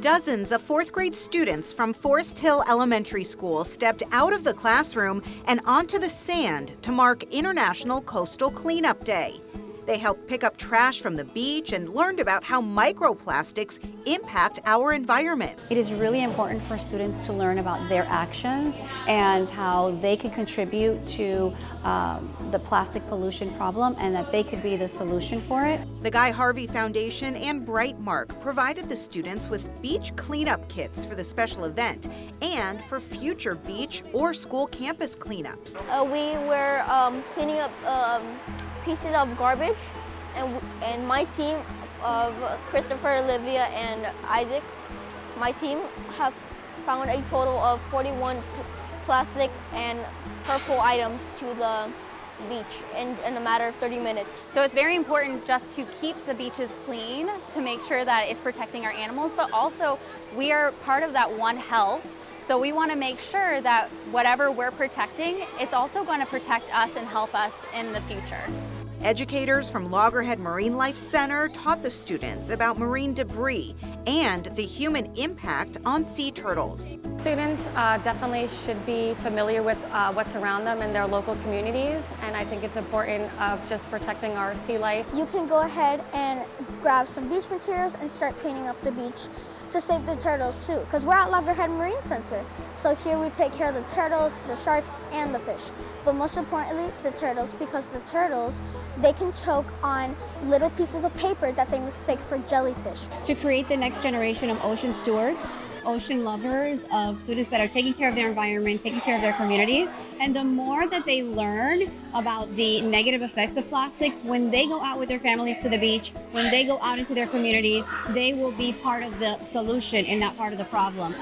Dozens of fourth grade students from Forest Hill Elementary School stepped out of the classroom and onto the sand to mark International Coastal Cleanup Day. They helped pick up trash from the beach and learned about how microplastics impact our environment. It is really important for students to learn about their actions and how they can contribute to the plastic pollution problem and that they could be the solution for it. The Guy Harvey Foundation and Brightmark provided the students with beach cleanup kits for the special event and for future beach or school campus cleanups. We were cleaning up pieces of garbage, and my team of Christopher, Olivia, and Isaac, my team have found a total of 41 plastic and hurtful items to the beach in a matter of 30 minutes. So it's very important just to keep the beaches clean to make sure that it's protecting our animals, but also we are part of that One Health. So we want to make sure that whatever we're protecting, it's also going to protect us and help us in the future. Educators from Loggerhead MarineLife Center taught the students about marine debris and the human impact on sea turtles. Students definitely should be familiar with what's around them in their local communities, and I think it's important of just protecting our sea life. You can go ahead and grab some beach materials and start cleaning up the beach to save the turtles too, because we're at Loggerhead Marine Center. So here we take care of the turtles, the sharks, and the fish. But most importantly, the turtles, because the turtles, they can choke on little pieces of paper that they mistake for jellyfish. To create the next generation of ocean stewards, ocean lovers, of students that are taking care of their environment, taking care of their communities. And the more that they learn about the negative effects of plastics, when they go out with their families to the beach, when they go out into their communities, they will be part of the solution and not part of the problem.